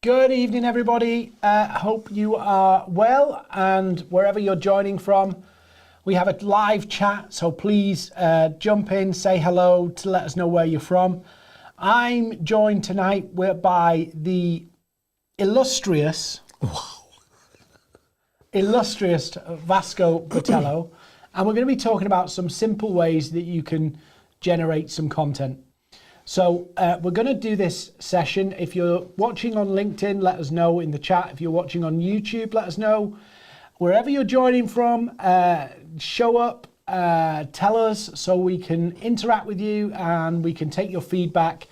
Good evening, everybody. Hope you are well, and wherever you're joining from, we have a live chat, so please jump in, say hello to let us know where you're from. I'm joined tonight by the illustrious Vasco Botelho, and we're going to be talking about some simple ways that you can generate some content. So we're going to do this session. If you're watching on LinkedIn, let us know in the chat. If you're watching on YouTube, let us know. Wherever you're joining from, show up, tell us so we can interact with you and we can take your feedback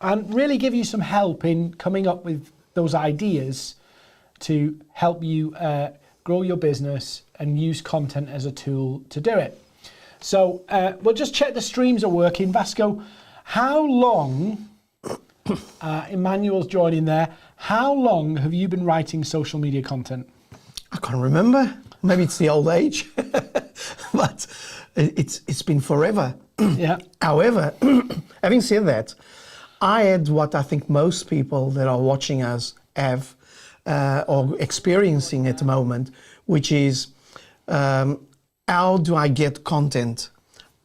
and really give you some help in coming up with those ideas to help you grow your business and use content as a tool to do it. So we'll just check the streams are working. Vasco, how long, Emmanuel's joining there, how long have you been writing social media content? I can't remember. Maybe it's the old age, but it's been forever. Yeah. However, having said that, I had what I think most people that are watching us have or experiencing at the moment, which is how do I get content?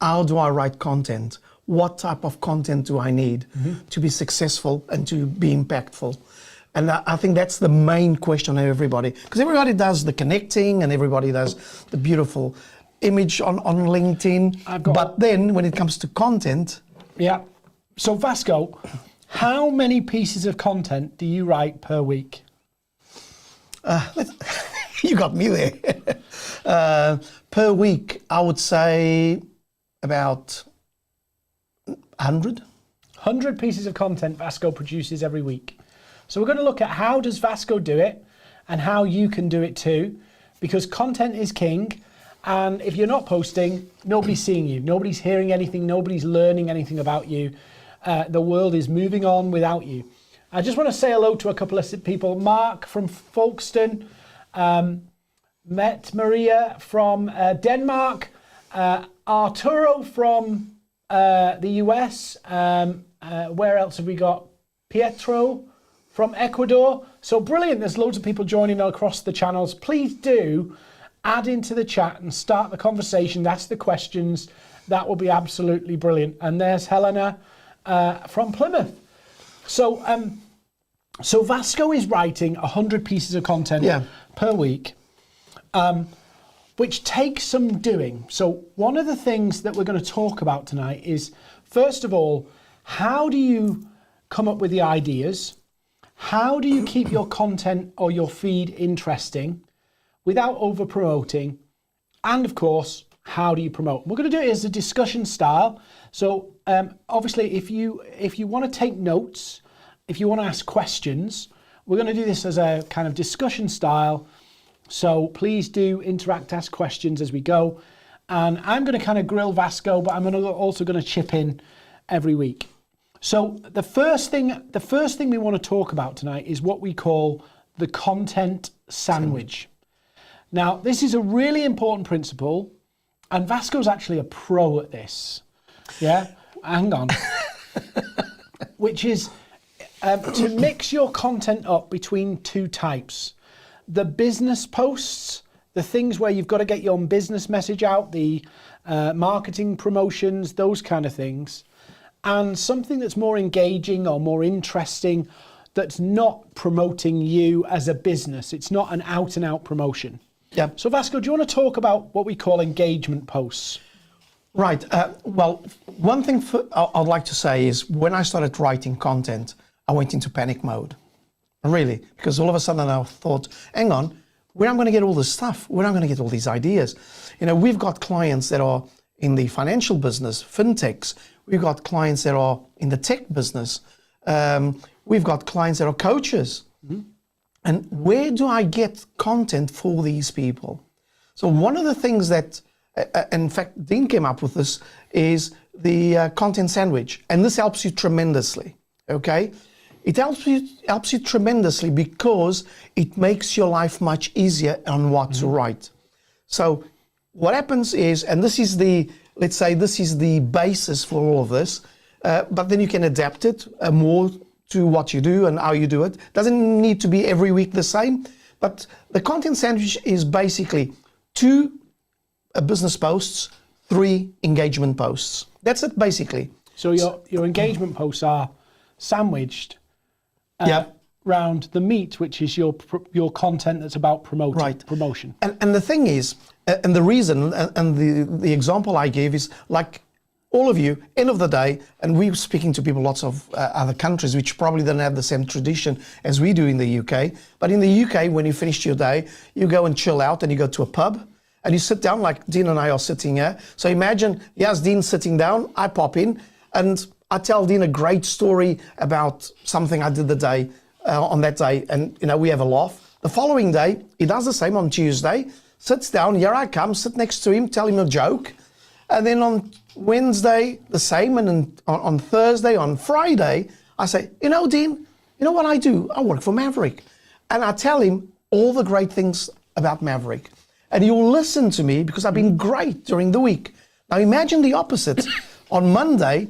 How do I write content? What type of content do I need to be successful and to be impactful? And I think that's the main question of everybody, because everybody does the connecting and everybody does the beautiful image on LinkedIn. But then when it comes to content... Yeah. So Vasco, how many pieces of content do you write per week? You got me there. Per week, I would say about 100. 100 pieces of content Vasco produces every week. So we're going to look at how does Vasco do it and how you can do it too, because content is king. And if you're not posting, nobody's seeing you, nobody's hearing anything, nobody's learning anything about you. The world is moving on without you. I just want to say hello to a couple of people. Mark from Folkestone, met Maria from Denmark, Arturo from the US. Where else have we got? Pietro from Ecuador. So brilliant. There's loads of people joining across the channels. Please do add into the chat and start the conversation. Ask the questions. That will be absolutely brilliant. And there's Helena from Plymouth. So so Vasco is writing 100 pieces of content per week, which takes some doing. So one of the things that we're going to talk about tonight is, first of all, how do you come up with the ideas? How do you keep your content or your feed interesting without over promoting? And of course, how do you promote? We're going to do it as a discussion style. So obviously, if you want to take notes, if you want to ask questions, we're going to do this as a kind of discussion style. So please do interact, ask questions as we go. And I'm going to kind of grill Vasco, but I'm also going to chip in every week. So the first thing we want to talk about tonight is what we call the content sandwich. Now, this is a really important principle, and Vasco's actually a pro at this. Yeah, hang on. Which is to mix your content up between two types. The business posts, the things where you've got to get your own business message out, the marketing promotions, those kind of things. And something that's more engaging or more interesting, that's not promoting you as a business. It's not an out and out promotion. Yeah. So Vasco, do you want to talk about what we call engagement posts? Right. Well, one thing I'd like to say is when I started writing content, I went into panic mode. Really, because all of a sudden I thought, hang on, where am I going to get all this stuff? Where am I going to get all these ideas? You know, we've got clients that are in the financial business, fintechs. We've got clients that are in the tech business. We've got clients that are coaches. Mm-hmm. And where do I get content for these people? So one of the things that, in fact, Dean came up with this, is the content sandwich. And this helps you tremendously, okay? It helps you tremendously because it makes your life much easier on what to write. So what happens is, and this is the, let's say this is the basis for all of this, but then you can adapt it more to what you do and how you do it. Doesn't need to be every week the same, but the content sandwich is basically 2 business posts, 3 engagement posts. That's it basically. So your engagement posts are sandwiched Yep. around the meat, which is your content that's about Right. promotion. And the thing is, and the reason, and the example I gave is like all of you, end of the day, and we're speaking to people, lots of other countries, which probably don't have the same tradition as we do in the UK. But in the UK, when you finish your day, you go and chill out and you go to a pub and you sit down like Dean and I are sitting here. So imagine, yes, Dean sitting down, I pop in and I tell Dean a great story about something I did the day, on that day, and we have a laugh. The following day, he does the same on Tuesday, sits down, here I come, sit next to him, tell him a joke. And then on Wednesday, the same, and then on Thursday, on Friday, I say, Dean, you know what I do? I work for MAVERRIK. And I tell him all the great things about MAVERRIK. And he'll listen to me because I've been great during the week. Now imagine the opposite. On Monday,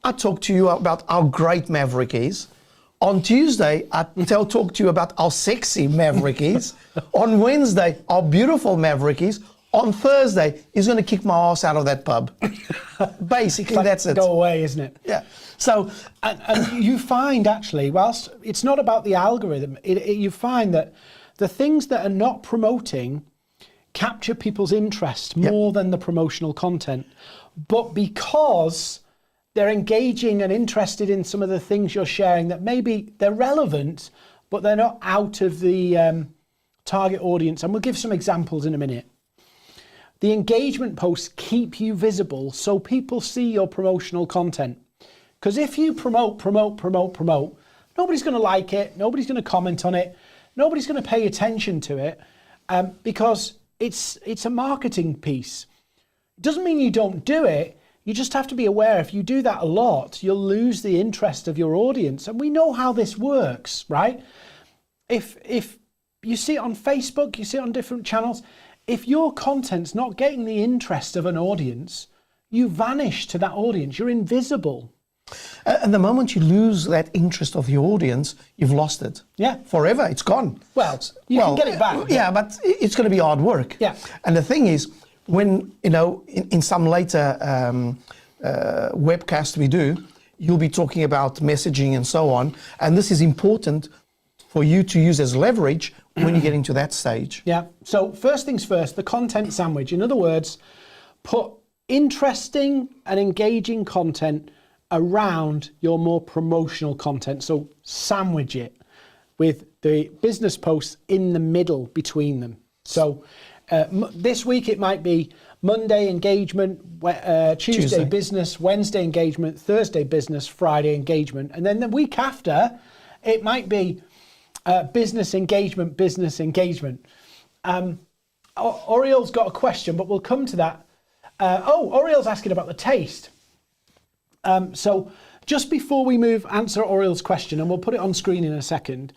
I talk to you about how great MAVERRIK is. On Tuesday, I talk to you about how sexy MAVERRIK is. On Wednesday, how beautiful MAVERRIK is. On Thursday, he's going to kick my ass out of that pub. Basically, that's it. Go away, isn't it? Yeah. So, and you find actually, whilst it's not about the algorithm, you find that the things that are not promoting capture people's interest more than the promotional content. But because they're engaging and interested in some of the things you're sharing that maybe they're relevant, but they're not out of the target audience. And we'll give some examples in a minute. The engagement posts keep you visible so people see your promotional content. Because if you promote, nobody's going to like it, nobody's going to comment on it, nobody's going to pay attention to it, because it's a marketing piece. It doesn't mean you don't do it, you just have to be aware if you do that a lot, you'll lose the interest of your audience. And we know how this works, right? If you see it on Facebook, you see it on different channels, if your content's not getting the interest of an audience, you vanish to that audience. You're invisible. And the moment you lose that interest of the audience, you've lost it. Yeah. Forever, it's gone. Well, you can get it back. Yeah, but it's going to be hard work. Yeah. And the thing is, when, in some later webcast we do, you'll be talking about messaging and so on. And this is important for you to use as leverage when you get into that stage. Yeah. So first things first, the content sandwich. In other words, put interesting and engaging content around your more promotional content. So sandwich it with the business posts in the middle between them. So this week it might be Monday engagement, Tuesday business, Wednesday engagement, Thursday business, Friday engagement. And then the week after, it might be business engagement. Oriel's got a question, but we'll come to that. Oriel's asking about the taste. So just before we answer Oriel's question, and we'll put it on screen in a second,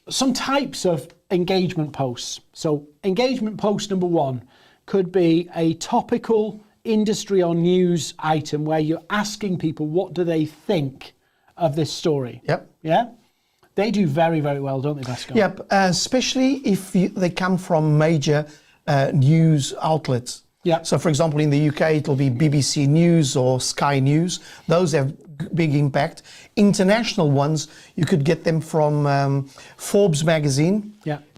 some types of engagement posts. So engagement post number 1 could be a topical industry or news item where you're asking people what do they think of this story. Yep. Yeah? They do very, very well, don't they, Pascal? Yep, especially if they come from major news outlets. Yeah. So, for example, in the UK, it'll be BBC News or Sky News. Those have big impact. International ones, you could get them from Forbes magazine,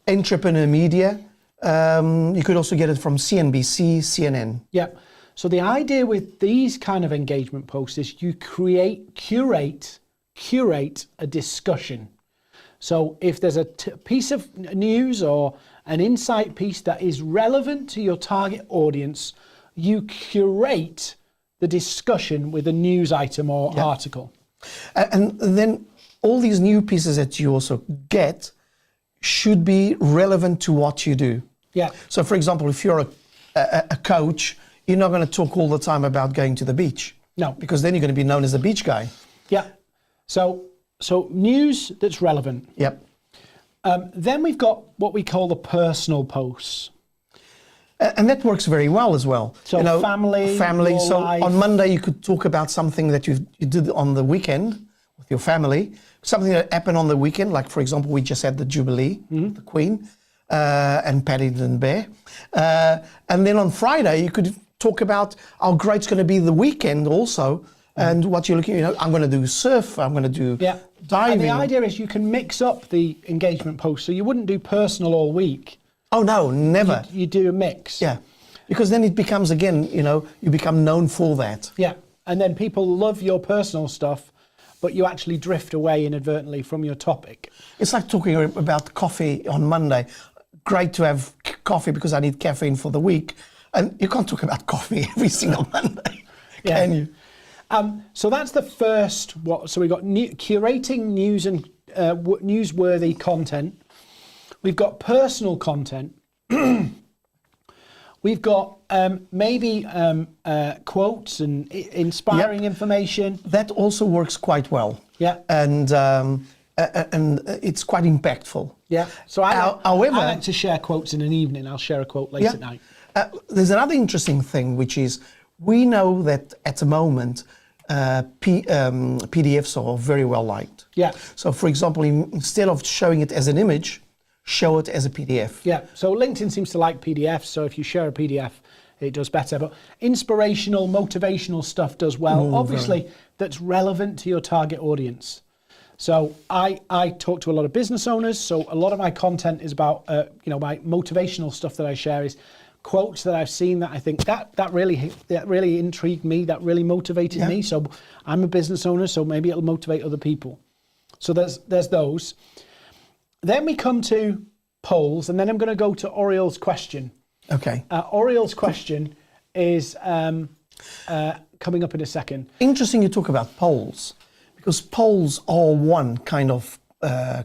Entrepreneur Media. You could also get it from CNBC, CNN. Yeah. So the idea with these kind of engagement posts is you curate a discussion. So if there's a piece of news or an insight piece that is relevant to your target audience, you curate the discussion with a news item or article. And then all these new pieces that you also get should be relevant to what you do. Yeah. So for example, if you're a coach, you're not going to talk all the time about going to the beach. No. Because then you're going to be known as the beach guy. Yeah. So news that's relevant. Yep. Then we've got what we call the personal posts. And that works very well as well. So family. So life. on Monday you could talk about something that you did on the weekend with your family, something that happened on the weekend, like for example, we just had the Jubilee, the Queen, and Paddington Bear. And then on Friday, you could talk about how great it's going to be the weekend also, and what you're looking, I'm going to do surf, I'm going to do diving. And the idea is you can mix up the engagement posts, so you wouldn't do personal all week. Oh no, never. You do a mix. Yeah, because then it becomes, again, you become known for that. Yeah, and then people love your personal stuff, but you actually drift away inadvertently from your topic. It's like talking about coffee on Monday. Great to have coffee because I need caffeine for the week. And you can't talk about coffee every single Monday, can you? So that's the first. So we've got curating news and newsworthy content. We've got personal content. We've got maybe quotes and inspiring information. That also works quite well. Yeah. And it's quite impactful. Yeah. So I however, like to share quotes in an evening. I'll share a quote late at night. There's another interesting thing, which is we know that at the moment PDFs are very well liked. Yeah. So for example, instead of showing it as an image, show it as a PDF. Yeah. So LinkedIn seems to like PDFs. So if you share a PDF, it does better. But inspirational, motivational stuff does well. Obviously, that's relevant to your target audience. So I talk to a lot of business owners. So a lot of my content is about my motivational stuff that I share is quotes that I've seen that I think that really intrigued me, that really motivated me. So I'm a business owner, so maybe it'll motivate other people. So there's those. Then we come to polls, and then I'm going to go to Oriel's question. Okay. Oriel's question is coming up in a second. Interesting you talk about polls, because polls are one kind of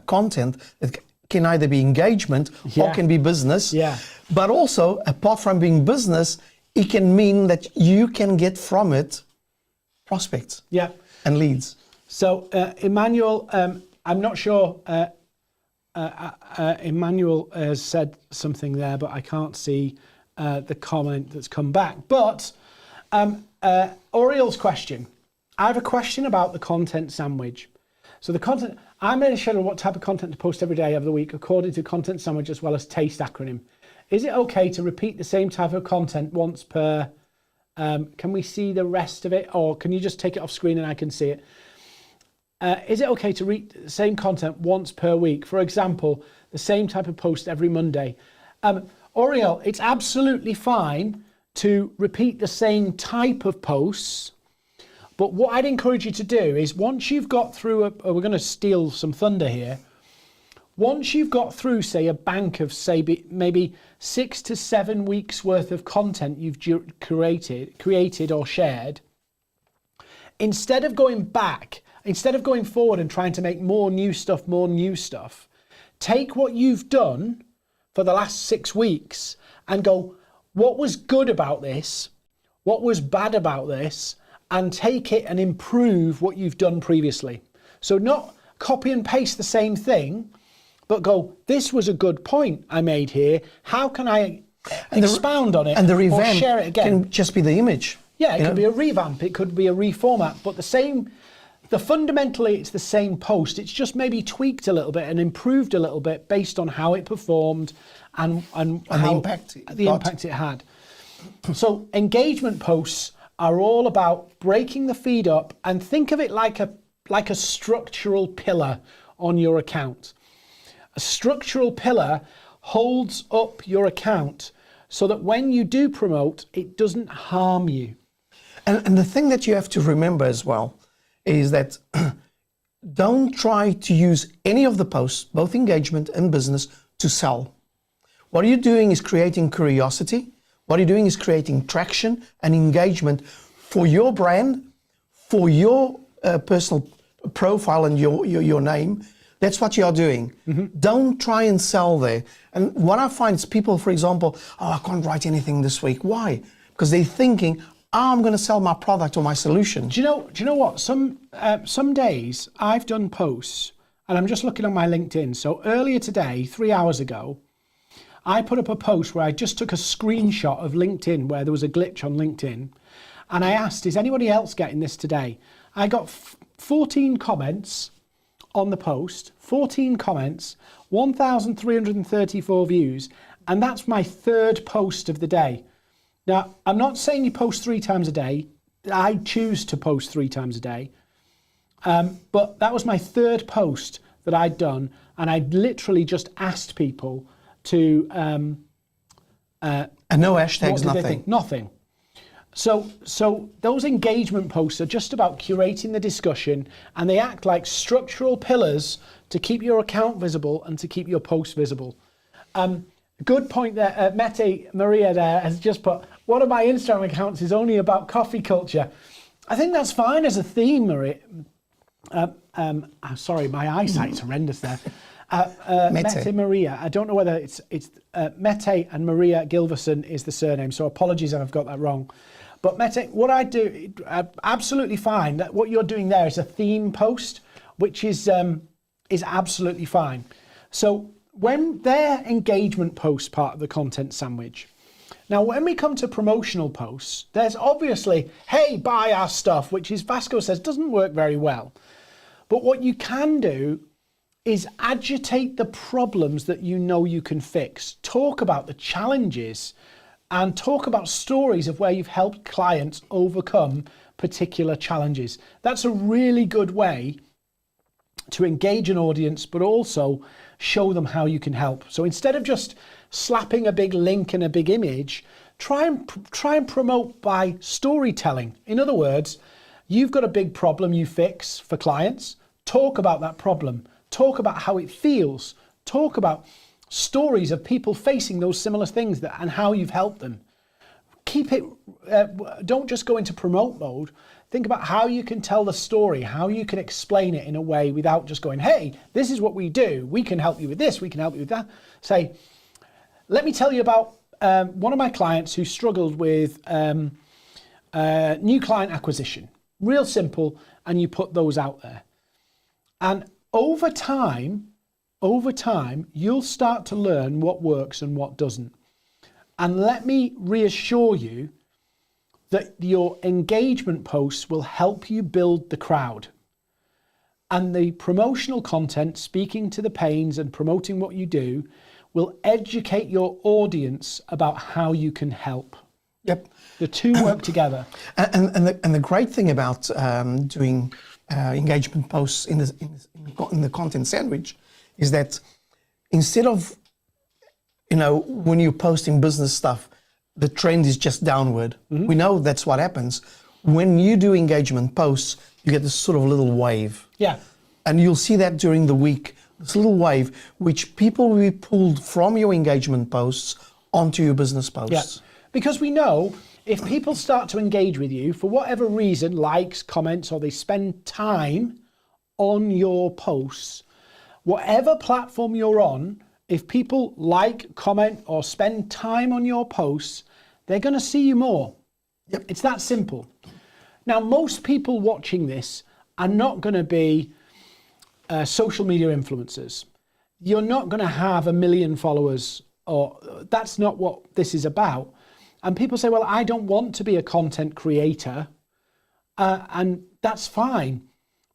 content that can either be engagement or can be business. Yeah. But also, apart from being business, it can mean that you can get from it prospects and leads. So Emmanuel, I'm not sure, Emmanuel has said something there, but I can't see the comment that's come back. But Oriel's question, I have a question about the content sandwich. So the content, I made a schedule what type of content to post every day of the week according to content sandwich as well as TASTE acronym. Is it okay to repeat the same type of content once per, can we see the rest of it? Or can you just take it off screen and I can see it? Is it okay to read the same content once per week? For example, the same type of post every Monday. Oriel, it's absolutely fine to repeat the same type of posts. But what I'd encourage you to do is once you've got through, we're going to steal some thunder here. Once you've got through, say, a bank of, say, maybe 6 to 7 weeks worth of content you've created or shared, instead of going back, instead of going forward and trying to make more new stuff, take what you've done for the last 6 weeks and go, what was good about this? What was bad about this? And take it and improve what you've done previously. So not copy and paste the same thing, but go, this was a good point I made here. How can I expound on it and the revamp or share it again? Can just be the image. Yeah, it could be a revamp. It could be a reformat, but fundamentally it's the same post. It's just maybe tweaked a little bit and improved a little bit based on how it performed and how the impact it had. So engagement posts are all about breaking the feed up, and think of it like a structural pillar on your account. A structural pillar holds up your account so that when you do promote, it doesn't harm you. And the thing that you have to remember as well is that don't try to use any of the posts, both engagement and business, to sell. What you're doing is creating curiosity. What you're doing is creating traction and engagement for your brand, for your personal profile and your name. That's what you are doing. Don't try and sell there. And what I find is people, for example, I can't write anything this week. Why? Because they're thinking, I'm going to sell my product or my solution. Do you know what? Some days I've done posts, and I'm just looking on my LinkedIn. So earlier today, 3 hours ago, I put up a post where I just took a screenshot of LinkedIn where there was a glitch on LinkedIn. And I asked, is anybody else getting this today? I got 14 comments on the post, 14 comments, 1,334 views, and that's my third post of the day. Now, I'm not saying you post 3 times a day. I choose to post 3 times a day. But that was my third post that I'd done, and I literally just asked people to... and no hashtags, nothing. Nothing. So those engagement posts are just about curating the discussion, and they act like structural pillars to keep your account visible and to keep your post visible. Good point there. Mette Maria there has just put, one of my Instagram accounts is only about coffee culture. I think that's fine as a theme, Maria. Sorry, my eyesight's horrendous there. Mette Maria. I don't know whether it's Mette and Maria Gilverson is the surname, so apologies if I've got that wrong. But Mette, what I do, absolutely fine. That what you're doing there is a theme post, which is absolutely fine. So when their engagement post part of the content sandwich. Now, when we come to promotional posts, there's obviously, hey, buy our stuff, which is Vasco says doesn't work very well. But what you can do is agitate the problems that you know you can fix. Talk about the challenges and talk about stories of where you've helped clients overcome particular challenges. That's a really good way to engage an audience, but also show them how you can help. So instead of just slapping a big link and a big image, try and promote by storytelling. In other words, you've got a big problem you fix for clients. Talk about that problem. Talk about how it feels. Talk about stories of people facing those similar things and how you've helped them. Keep it, don't just go into promote mode. Think about how you can tell the story, how you can explain it in a way without just going, hey, this is what we do. We can help you with this. We can help you with that. Say, let me tell you about one of my clients who struggled with new client acquisition. Real simple, and you put those out there. And over time, you'll start to learn what works and what doesn't. And let me reassure you that your engagement posts will help you build the crowd. And the promotional content, speaking to the pains and promoting what you do, will educate your audience about how you can help. Yep. The two work together. And the great thing about doing engagement posts in the content sandwich is that instead of, when you're posting business stuff, the trend is just downward. Mm-hmm. We know that's what happens. When you do engagement posts, you get this sort of little wave. Yeah. And you'll see that during the week, this little wave, which people will be pulled from your engagement posts onto your business posts. Yeah. Because we know if people start to engage with you for whatever reason, likes, comments, or they spend time on your posts, whatever platform you're on, if people like, comment, or spend time on your posts, they're going to see you more. Yep. It's that simple. Now, most people watching this are not going to be social media influencers. You're not going to have 1 million followers, or that's not what this is about. And people say, well, I don't want to be a content creator, and that's fine.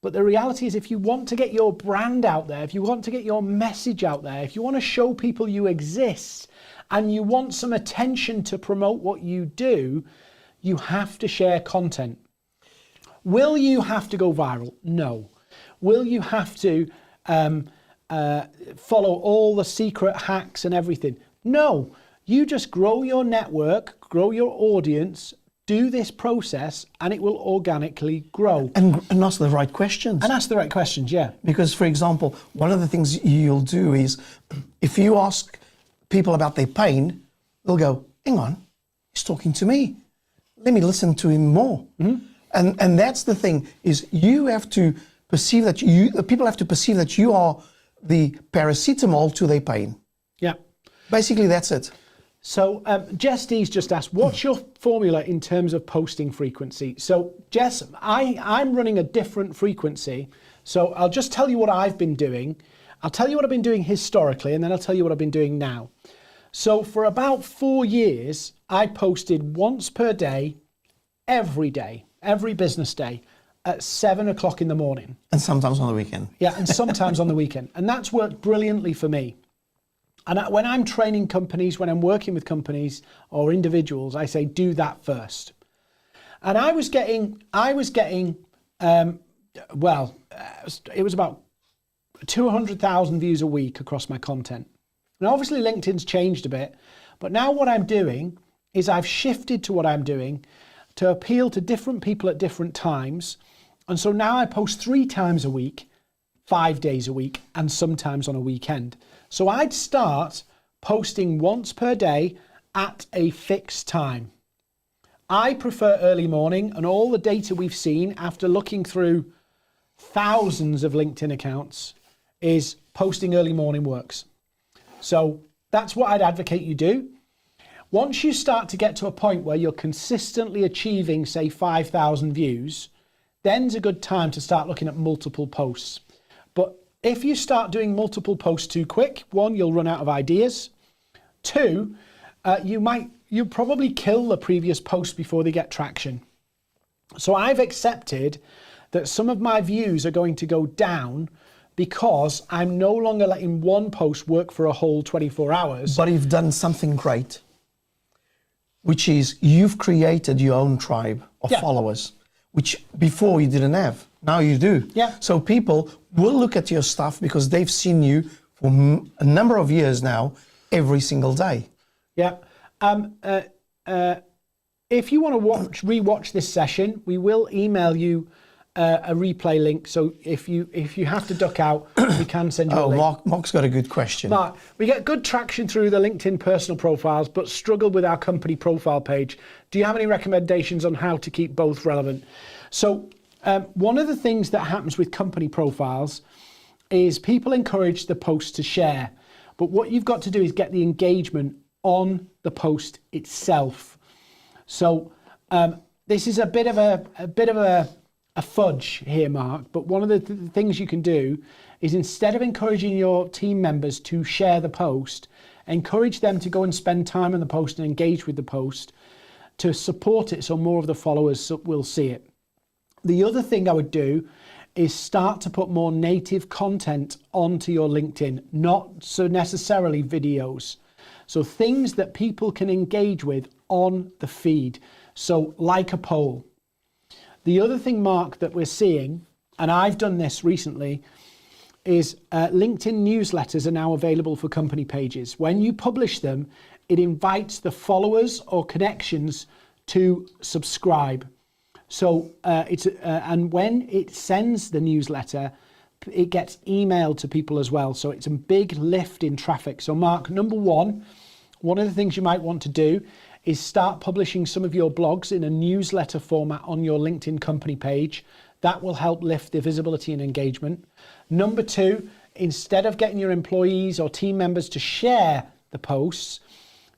But the reality is, if you want to get your brand out there, if you want to get your message out there, if you want to show people you exist and you want some attention to promote what you do, you have to share content. Will you have to go viral? No. Will you have to follow all the secret hacks and everything? No. You just grow your network, grow your audience, do this process, and it will organically grow. And ask the right questions. And ask the right questions, yeah. Because, for example, one of the things you'll do is, if you ask people about their pain, they'll go, hang on, he's talking to me. Let me listen to him more. Mm-hmm. And that's the thing, is you have to perceive that people have to perceive that you are the paracetamol to their pain. Yeah. Basically, that's it. So Jess D's just asked, what's your formula in terms of posting frequency? So Jess, I'm running a different frequency. So I'll just tell you what I've been doing. I'll tell you what I've been doing historically, and then I'll tell you what I've been doing now. So for about 4 years, I posted once per day, every business day. at 7 o'clock in the morning. And sometimes on the weekend. Yeah, and sometimes on the weekend. And that's worked brilliantly for me. And when I'm training companies, when I'm working with companies or individuals, I say, do that first. And it was about 200,000 views a week across my content. And obviously LinkedIn's changed a bit, but now what I'm doing is I've shifted to what I'm doing to appeal to different people at different times. And so now I post 3 times a week, 5 days a week, and sometimes on a weekend. So I'd start posting once per day at a fixed time. I prefer early morning, and all the data we've seen after looking through thousands of LinkedIn accounts is posting early morning works. So that's what I'd advocate you do. Once you start to get to a point where you're consistently achieving, say, 5,000 views, then's a good time to start looking at multiple posts. But if you start doing multiple posts too quick, 1, you'll run out of ideas. 2, you'll probably kill the previous post before they get traction. So I've accepted that some of my views are going to go down because I'm no longer letting one post work for a whole 24 hours. But you've done something great, which is you've created your own tribe of followers, which before you didn't have. Now you do. Yeah. So people will look at your stuff because they've seen you for a number of years now, every single day. Yeah. If you want to rewatch this session, we will email you a replay link. So if you have to duck out, we can send you a link. Mark's got a good question. Mark, we get good traction through the LinkedIn personal profiles, but struggle with our company profile page. Do you have any recommendations on how to keep both relevant? So one of the things that happens with company profiles is people encourage the post to share, but what you've got to do is get the engagement on the post itself. So this is a bit of a fudge here, Mark, but one of the things you can do is, instead of encouraging your team members to share the post, encourage them to go and spend time on the post and engage with the post to support it so more of the followers will see it. The other thing I would do is start to put more native content onto your LinkedIn, not so necessarily videos. So things that people can engage with on the feed. So like a poll. The other thing, Mark, that we're seeing, and I've done this recently, is LinkedIn newsletters are now available for company pages. When you publish them, it invites the followers or connections to subscribe. So and when it sends the newsletter, it gets emailed to people as well. So it's a big lift in traffic. So Mark, number one of the things you might want to do is start publishing some of your blogs in a newsletter format on your LinkedIn company page. That will help lift the visibility and engagement. Number 2, instead of getting your employees or team members to share the posts,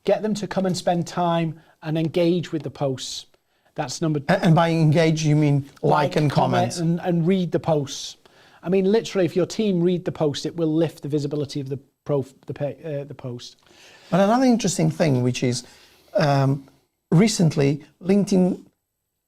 get them to come and spend time and engage with the posts. That's number 2. And by engage, you mean like and comment. And read the posts. I mean, literally, if your team read the post, it will lift the visibility of the post. But another interesting thing, which is recently LinkedIn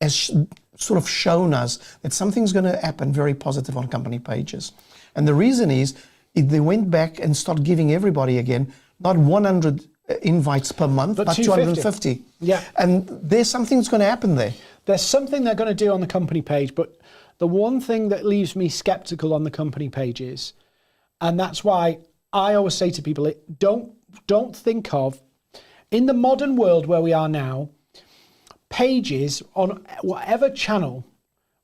has sort of shown us that something's going to happen very positive on company pages. And the reason is they went back and started giving everybody again, not 100 invites per month, but 250. Yeah. And there's something's going to happen there. There's something they're going to do on the company page, but the one thing that leaves me skeptical on the company pages, and that's why I always say to people, don't think of, in the modern world where we are now, pages on whatever channel,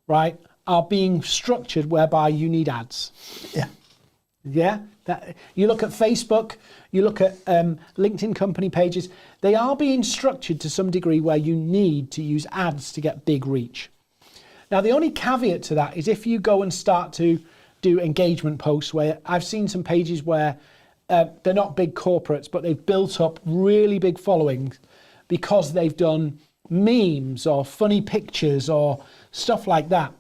right, are being structured whereby you need ads. Yeah. Yeah. You look at Facebook, you look at LinkedIn company pages, they are being structured to some degree where you need to use ads to get big reach. Now, the only caveat to that is if you go and start to do engagement posts, where I've seen some pages where they're not big corporates, but they've built up really big followings because they've done memes or funny pictures or stuff like that.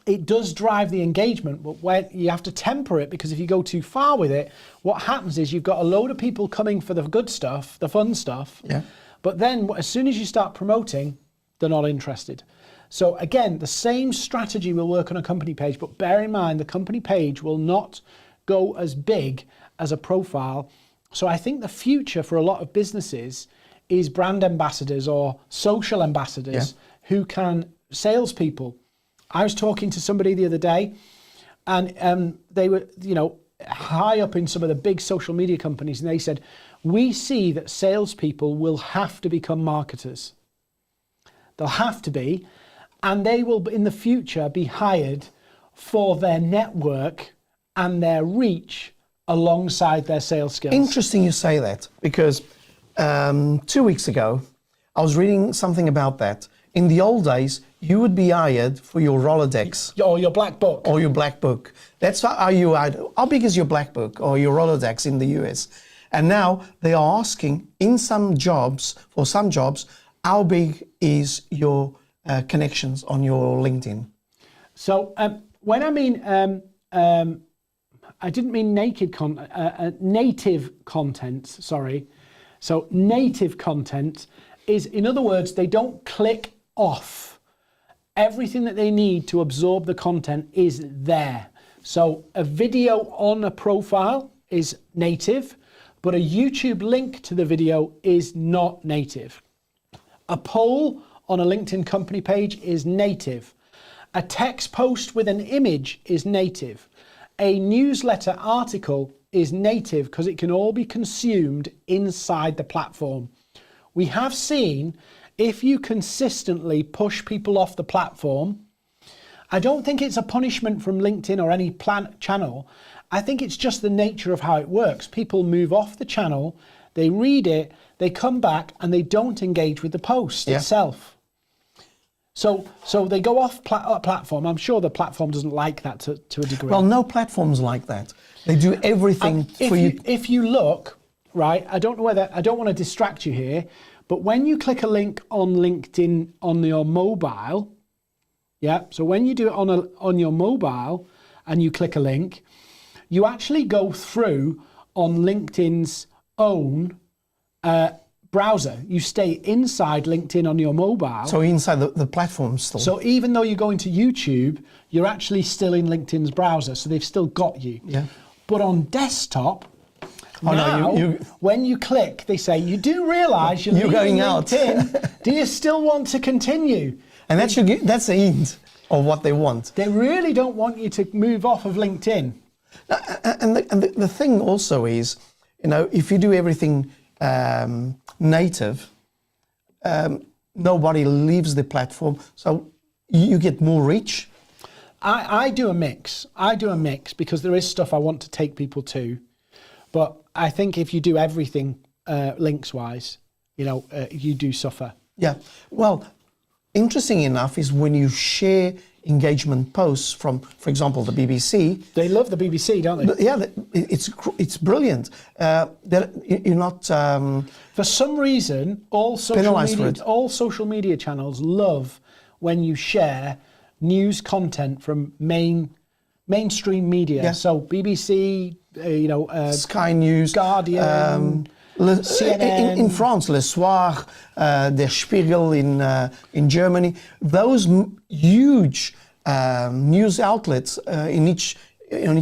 It does drive the engagement, but when you have to temper it, because if you go too far with it, what happens is you've got a load of people coming for the good stuff, the fun stuff, yeah. But then as soon as you start promoting, they're not interested. So again, the same strategy will work on a company page, but bear in mind the company page will not go as big as a profile. So I think the future for a lot of businesses is brand ambassadors or social ambassadors who can, salespeople. I was talking to somebody the other day, and they were, high up in some of the big social media companies, and they said, we see that salespeople will have to become marketers. They'll have to be, and they will in the future be hired for their network and their reach alongside their sales skills. Interesting you say that, because 2 weeks ago, I was reading something about that. In the old days, you would be hired for your Rolodex. Or your black book. Or your black book. That's how you hired. How big is your black book or your Rolodex in the US? And now they are asking in some jobs, for some jobs, how big is your connections on your LinkedIn? So when I mean, I didn't mean native content, sorry. So native content is, in other words, they don't click off. Everything that they need to absorb the content is there. So a video on a profile is native, but a YouTube link to the video is not native. A poll on a LinkedIn company page is native. A text post with an image is native. A newsletter article is native because it can all be consumed inside the platform. We have seen if you consistently push people off the platform, I don't think it's a punishment from LinkedIn or any channel. I think it's just the nature of how it works. People move off the channel, they read it, they come back and they don't engage with the post itself. So they go off platform. I'm sure the platform doesn't like that to a degree. Well, no platform's like that. They do everything for you. If you look, right, I don't want to distract you here, but when you click a link on LinkedIn on your mobile, so when you do it on your mobile and you click a link, you actually go through on LinkedIn's own browser. You stay inside LinkedIn on your mobile. So inside the platform still. So even though you're going to YouTube, you're actually still in LinkedIn's browser. So they've still got you. Yeah. But on desktop, when you click, they say, you do realise you're going out. LinkedIn. Do you still want to continue? And that's a hint of what they want. They really don't want you to move off of LinkedIn. And the thing also is, if you do everything native, nobody leaves the platform, so you get more reach. I do a mix. Because there is stuff I want to take people to, but I think if you do everything links wise, you do suffer. Yeah. Well, interesting enough is when you share engagement posts from, for example, the BBC. They love the BBC, don't they? Yeah, it's brilliant. You're not for some reason all social media channels love when you share news content from mainstream media. Yeah. So BBC, Sky News, Guardian, CNN. In France, Le Soir, Der Spiegel in Germany. Those huge news outlets in each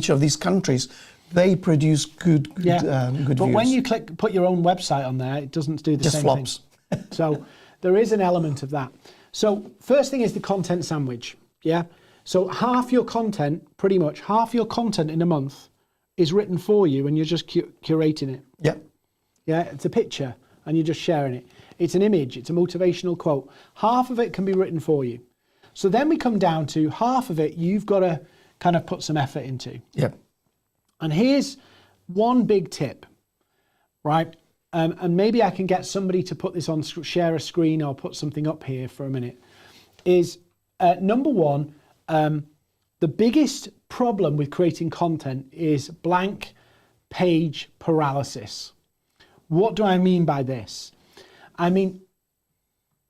of these countries, they produce good views. But when you put your own website on there, it doesn't do the same flops. thing. So there is an element of that. So first thing is the content sandwich. Yeah. So half your content in a month is written for you, and you're just curating it. Yeah. Yeah, it's a picture and you're just sharing it. It's an image, it's a motivational quote. Half of it can be written for you. So then we come down to half of it you've got to kind of put some effort into. Yeah. And here's one big tip, right? And maybe I can get somebody to put this on, share a screen or put something up here for a minute, is number one, the biggest problem with creating content is blank page paralysis. What do I mean by this? I mean,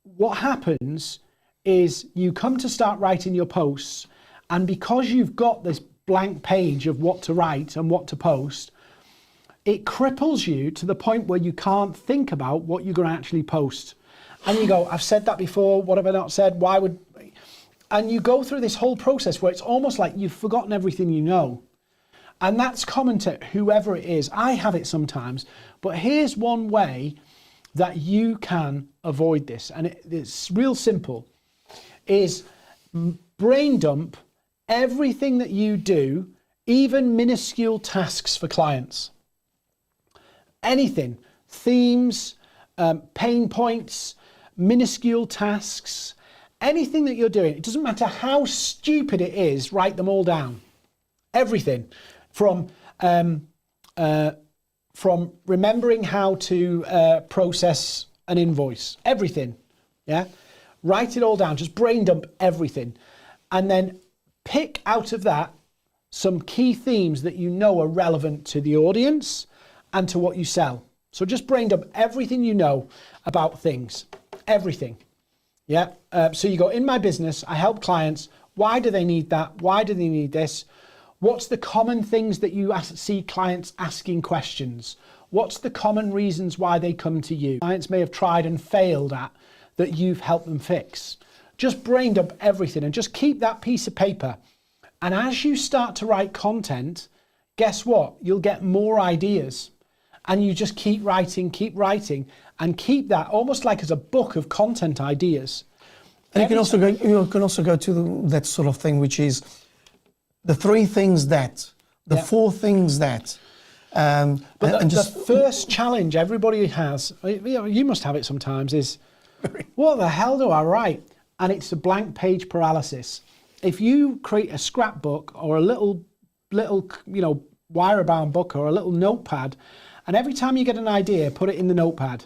what happens is you come to start writing your posts, and because you've got this blank page of what to write and what to post, it cripples you to the point where you can't think about what you're going to actually post. And you go, I've said that before, what have I not said? Why would... And you go through this whole process where it's almost like you've forgotten everything you know. And that's common to whoever it is. I have it sometimes. But here's one way that you can avoid this. And it's real simple. Is brain dump everything that you do, even minuscule tasks for clients. Anything. Themes, pain points, minuscule tasks. Anything that you're doing, it doesn't matter how stupid it is, write them all down. Everything from remembering how to process an invoice, everything, yeah? Write it all down, just brain dump everything. And then pick out of that some key themes that you know are relevant to the audience and to what you sell. So just brain dump everything you know about things, everything. Yeah, so you go, in my business, I help clients. Why do they need that? Why do they need this? What's the common things that you see clients asking questions? What's the common reasons why they come to you? Clients may have tried and failed at that you've helped them fix. Just brain dump everything and just keep that piece of paper. And as you start to write content, guess what? You'll get more ideas. And you just keep writing, and keep that almost like as a book of content ideas. And you can also go to that sort of thing, which is the 3 things that, the 4 things that. But the first challenge everybody has, you must have it sometimes, is what the hell do I write? And it's a blank page paralysis. If you create a scrapbook or a little wire-bound book or a little notepad, and every time you get an idea, put it in the notepad.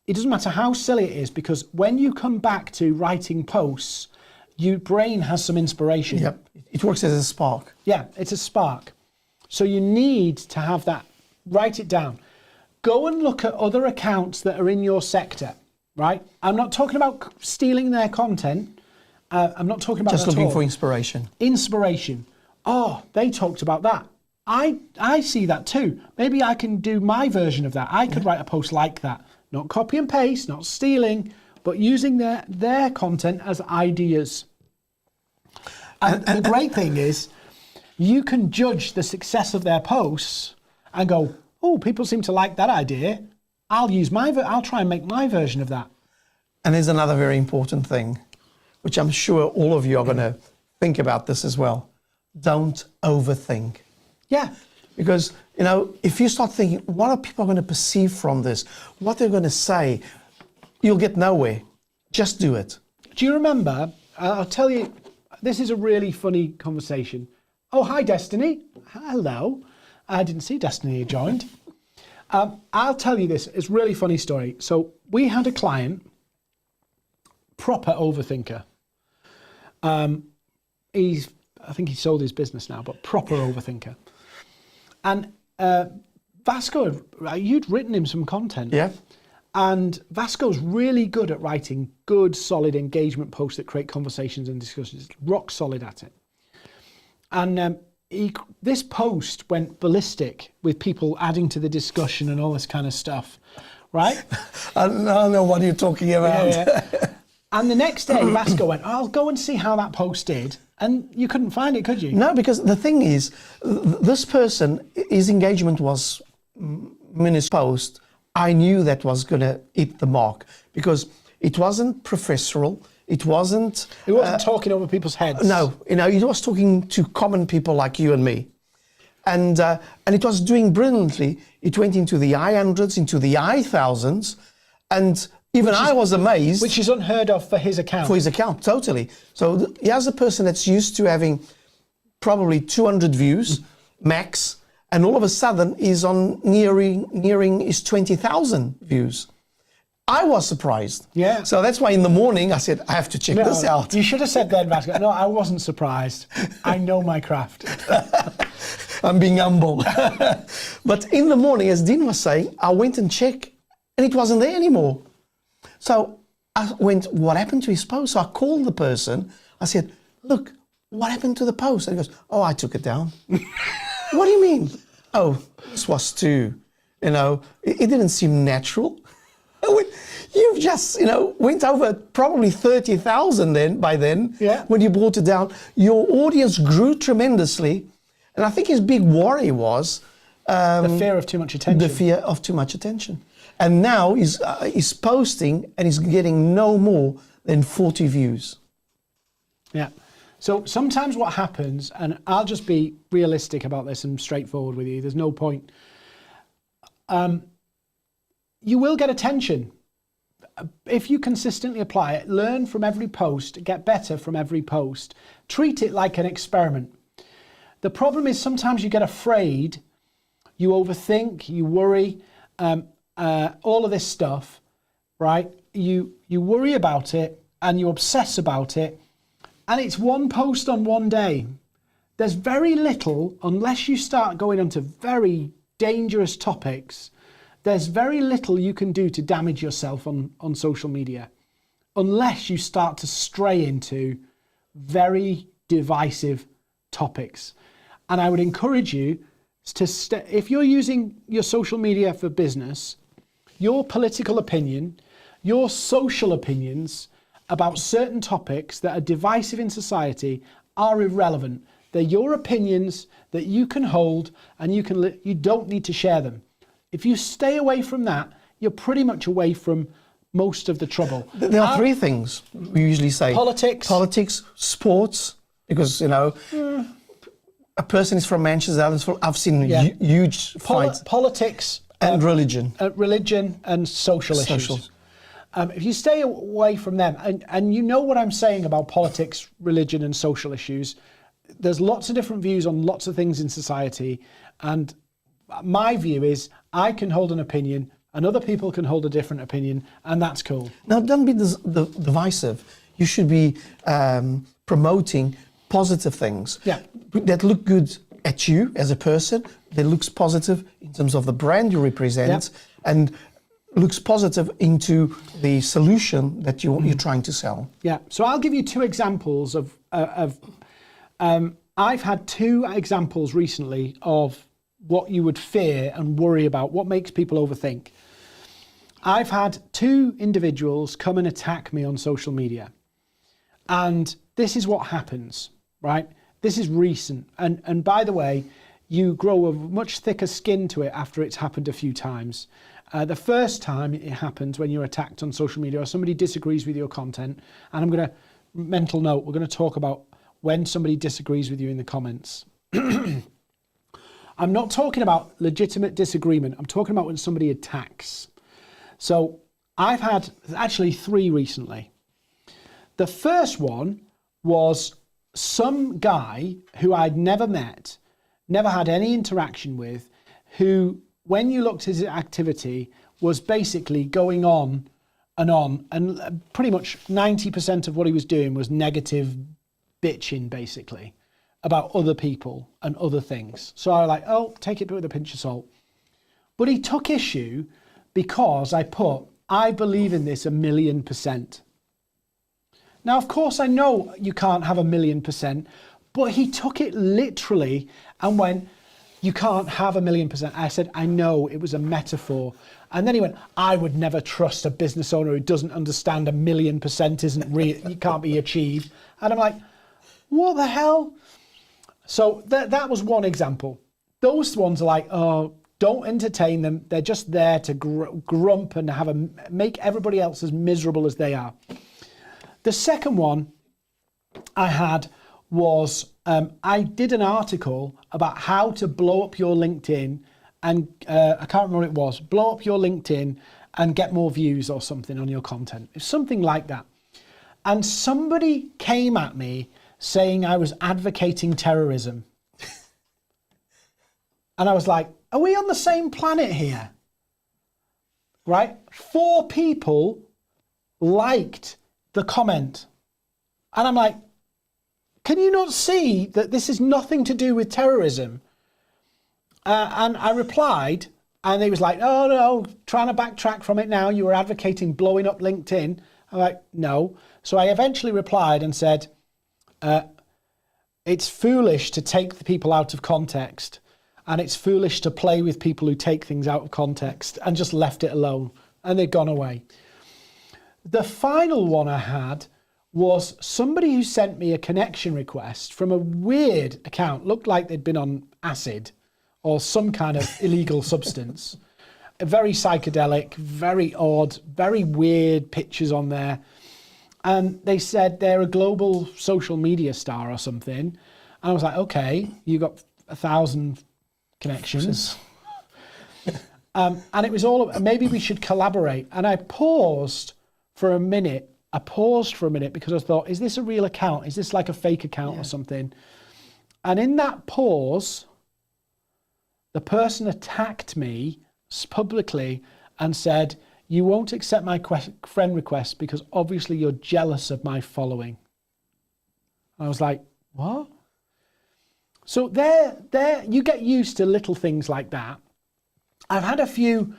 It doesn't matter how silly it is, because when you come back to writing posts, your brain has some inspiration. Yep, it works as a spark. Yeah, it's a spark. So you need to have that. Write it down. Go and look at other accounts that are in your sector, right? I'm not talking about stealing their content. I'm not talking about just that looking at all. for inspiration. Inspiration. Oh, they talked about that. I see that too. Maybe I can do my version of that. I could write a post like that. Not copy and paste, not stealing, but using their content as ideas. And the great thing is, you can judge the success of their posts and go, oh, people seem to like that idea. I'll try and make my version of that. And there's another very important thing, which I'm sure all of you are going to think about this as well. Don't overthink. Yeah. Because, if you start thinking, what are people going to perceive from this? What they're going to say? You'll get nowhere. Just do it. Do you remember, I'll tell you, this is a really funny conversation. Oh, hi, Destiny. Hello. I didn't see Destiny joined. I'll tell you this. It's a really funny story. So we had a client, proper overthinker. I think he sold his business now, but proper overthinker. And Vasco, you'd written him some content. Yeah. And Vasco's really good at writing good, solid engagement posts that create conversations and discussions. Rock solid at it. And this post went ballistic with people adding to the discussion and all this kind of stuff, right? I don't know what you're talking about. Yeah. And the next day, Vasco went, I'll go and see how that post did. And you couldn't find it, could you? No, because the thing is, this person, his engagement was minus post. I knew that was going to hit the mark because it wasn't professional. It wasn't talking over people's heads. No, it was talking to common people like you and me. And it was doing brilliantly. It went into the I-hundreds, into the I-thousands. And even I was amazed. Which is unheard of for his account. For his account, totally. So here's a person that's used to having probably 200 views, max, and all of a sudden is on nearing his 20,000 views. I was surprised. Yeah. So that's why in the morning I said, I have to check this out. You should have said then, Vasco. No, I wasn't surprised. I know my craft. I'm being humble. But in the morning, as Dean was saying, I went and checked and it wasn't there anymore. So I went, what happened to his post? So I called the person. I said, look, what happened to the post? And he goes, oh, I took it down. What do you mean? Oh, this was too, it didn't seem natural. You've just, went over probably 30,000 by then, when you brought it down. Your audience grew tremendously. And I think his big worry was... the fear of too much attention. The fear of too much attention. And now he's posting and he's getting no more than 40 views. Yeah. So sometimes what happens, and I'll just be realistic about this and straightforward with you, there's no point. You will get attention. If you consistently apply it, learn from every post, get better from every post, treat it like an experiment. The problem is sometimes you get afraid, you overthink, you worry, all of this stuff, right? You worry about it and you obsess about it, and it's one post on one day. There's very little, unless you start going onto very dangerous topics, there's very little you can do to damage yourself on social media, unless you start to stray into very divisive topics. And I would encourage you to, if you're using your social media for business, your political opinion, your social opinions about certain topics that are divisive in society are irrelevant. They're your opinions that you can hold, and you don't need to share them. If you stay away from that, you're pretty much away from most of the trouble. There are three things we usually say. Politics, sports, because, a person is from Manchester, I've seen huge fights. Politics. And religion. Religion and social issues. If you stay away from them, and you know what I'm saying about politics, religion and social issues, there's lots of different views on lots of things in society, and my view is I can hold an opinion and other people can hold a different opinion, and that's cool. Now, don't be divisive. You should be promoting positive things that look good at you as a person, that looks positive in terms of the brand you represent, and looks positive into the solution that you're trying to sell. Yeah, so I'll give you two examples of I've had two examples recently of what you would fear and worry about, what makes people overthink. I've had two individuals come and attack me on social media. And this is what happens, right? This is recent. And by the way, you grow a much thicker skin to it after it's happened a few times. The first time it happens when you're attacked on social media or somebody disagrees with your content, and I'm going to, mental note, we're going to talk about when somebody disagrees with you in the comments. I'm not talking about legitimate disagreement. I'm talking about when somebody attacks. So I've had actually three recently. The first one was some guy who I'd never met, never had any interaction with, who, when you looked at his activity, was basically going on, and pretty much 90% of what he was doing was negative bitching, basically, about other people and other things. So I was like, oh, take it with a pinch of salt. But he took issue because I put, I believe in this 1,000,000%. Now, of course, I know you can't have 1,000,000%, but he took it literally and went, you can't have 1,000,000%. I said, I know, it was a metaphor. And then he went, I would never trust a business owner who doesn't understand 1,000,000% isn't real, you can't be achieved. And I'm like, what the hell? So that was one example. Those ones are like, oh, don't entertain them. They're just there to grump and make everybody else as miserable as they are. The second one I had was, I did an article about how to blow up your LinkedIn, and I can't remember what it was, blow up your LinkedIn and get more views or something on your content. It's something like that. And somebody came at me saying I was advocating terrorism. And I was like, are we on the same planet here? Right? 4 people liked the comment. And I'm like, can you not see that this is nothing to do with terrorism? And I replied, and he was like, oh no, trying to backtrack from it now. You were advocating blowing up LinkedIn. I'm like, no. So I eventually replied and said, it's foolish to take the people out of context, and it's foolish to play with people who take things out of context, and just left it alone. and they'd gone away. The final one I had was somebody who sent me a connection request from a weird account. Looked like they'd been on acid or some kind of illegal substance. Very psychedelic, very odd, very weird pictures on there. And they said they're a global social media star or something. And I was like, okay, you got 1,000 connections. And it was all, maybe we should collaborate. And I paused for a minute. Because I thought, is this a real account? Is this like a fake account or something? And in that pause, the person attacked me publicly and said, you won't accept my friend request because obviously you're jealous of my following. I was like, what? So there, you get used to little things like that. I've had a few